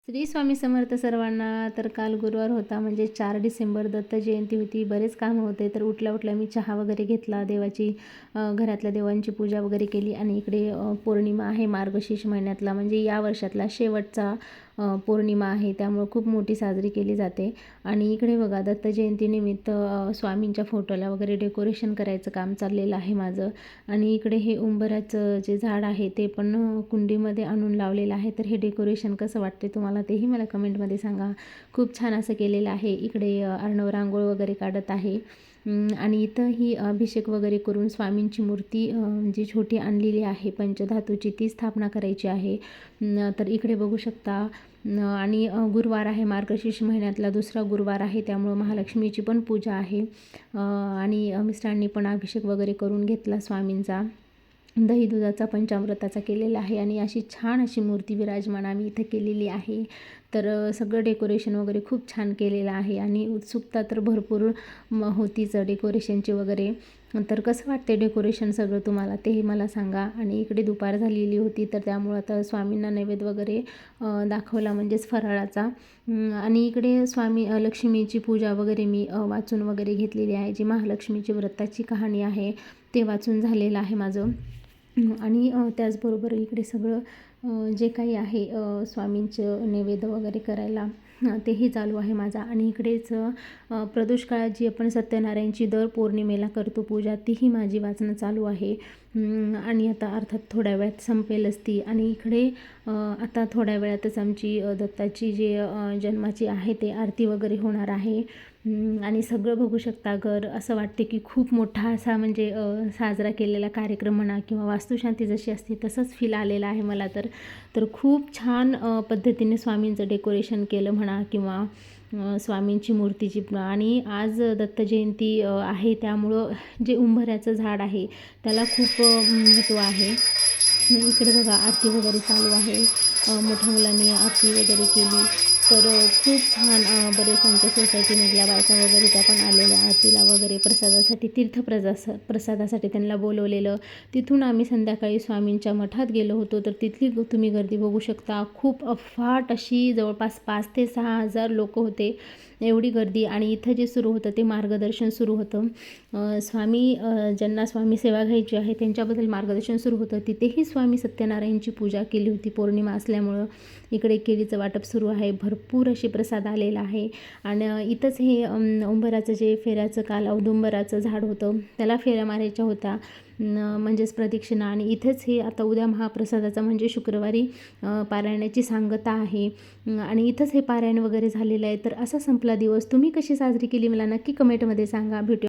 श्री स्वामी समर्थ सर्वांना. तर काल गुरुवार होता, म्हणजे 4 डिसेंबर दत्त जयंती होती. बरेच कामं होते. तर उठल्या उठल्या मी चहा वगैरे घेतला, देवाची घरातल्या देवांची पूजा वगैरे केली. आणि इकडे पौर्णिमा आहे मार्गशीर्ष महिन्यातला, म्हणजे या वर्षातला शेवटचा पौर्णिमा आहे, त्यामुळं खूप मोठी साजरी केली जाते. आणि इकडे बघा, दत्त जयंतीनिमित्त स्वामींच्या फोटोला वगैरे डेकोरेशन करायचं काम चाललेलं आहे माझं. आणि इकडे हे उंबराचं जे झाड आहे ते पण कुंडीमध्ये आणून लावलेलं आहे. तर हे डेकोरेशन कसं वाटते तुम्हाला तेही मला कमेंटमध्ये सांगा. खूप छान असं केलेलं आहे. इकडे अर्णव रांगोळ वगैरे काढत आहे. आणि इथं ही अभिषेक वगैरे करून स्वामींची मूर्ती जी छोटी आणलेली आहे पंचधातूची, ती स्थापना करायची आहे. तर इकडे बघू शकता. आणि गुरुवार आहे, मार्गशीर्ष महिन्यातला दुसरा गुरुवार आहे, त्यामुळं महालक्ष्मीची पण पूजा आहे. आणि मिस्टरांनी पण अभिषेक वगैरे करून घेतला स्वामींचा. दही दुधाचा पंचामृताचा केलेला आहे. आणि अशी छान अशी मूर्ती विराजमान आम्ही इथे केलेली आहे. तर सगळं डेकोरेशन वगैरे खूप छान केलेलं आहे. आणि उत्सुकता तर भरपूर होतीच डेकोरेशनची वगैरे. तर कसं वाटते डेकोरेशन सगळं तुम्हाला तेही मला सांगा. आणि इकडे दुपार झालेली होती, तर त्यामुळं आता स्वामींना नैवेद्य वगैरे दाखवला, म्हणजेच फराळाचा. आणि इकडे स्वामी लक्ष्मीची पूजा वगैरे मी वाचून वगैरे घेतलेली आहे. जी महालक्ष्मीची व्रताची कहाणी आहे ते वाचून झालेलं आहे माझं. आणि त्याचबरोबर इकडे सगळं जे काही आहे स्वामींचं नैवेद्य वगैरे करायला तेही चालू आहे माझा. आणि इकडेच प्रदोष काळात जी आपण सत्यनारायणची दर पौर्णिमेला करतो पूजा, तीही माझी वाचणं चालू आहे. आणि आता अर्थात थोड्या वेळात संपेलच ती. आणि इकडे आता थोड्या वेळातच आमची दत्ताची जे जन्माची आहे ते आरती वगैरे होणार आहे. आणि सगळं बघू शकता, घर असं वाटते की खूप मोठा असा म्हणजे साजरा केलेला कार्यक्रम म्हणा, किंवा वास्तुशांती जशी असते तसंच फील आलेला आहे मला. तर खूप छान पद्धतीने स्वामींचं डेकोरेशन केलं म्हणा, किंवा स्वामींची मूर्तीची. आणि आज दत्त जयंती आहे, त्यामुळं जे उंबऱ्याचं झाड आहे त्याला खूप महत्त्व आहे. इकडे बघा, आरती वगैरे चालू आहे. मोठ्या मुलांनी आरती वगैरे केली. तर खूप छान. बरेच आमच्या सोसायटीमधल्या बायका वगैरे त्या पण आलेल्या आरतीला वगैरे, प्रसादासाठी, प्रसादासाठी त्यांना बोलवलेलं. तिथून आम्ही संध्याकाळी स्वामींच्या मठात गेलो होतो. तर तिथली तुम्ही गर्दी बघू शकता. खूप अफाट अशी, जवळपास 5,000 ते 6,000 लोक होते, एवढी गर्दी. आणि इथं जे सुरू होतं ते मार्गदर्शन सुरू होतं. स्वामी ज्यांना स्वामी सेवा घ्यायची आहे त्यांच्याबद्दल मार्गदर्शन सुरू होतं. तिथेही स्वामी सत्यनारायणची पूजा केली होती. पौर्णिमा असल्यामुळं इकडे केळीचं वाटप सुरू आहे. भरपूर अशी प्रसाद आलेला आहे. आणि इथंच हे उंबराचं जे फेऱ्याचं, काल औदुंबराचं झाड होतं त्याला फेऱ्या मारायच्या होत्या, म्हणजेच प्रदक्षिणा. आणि इथेच हे आता उद्या महाप्रसादाचा म्हणजे शुक्रवारी पारायणाची सांगता आहे. आणि इथंच हे पारायण वगैरे झालेलं आहे. तर असा संपला दिवस. तुम्ही कशी साजरी केली मला नक्की कमेंटमध्ये सांगा. भेटू.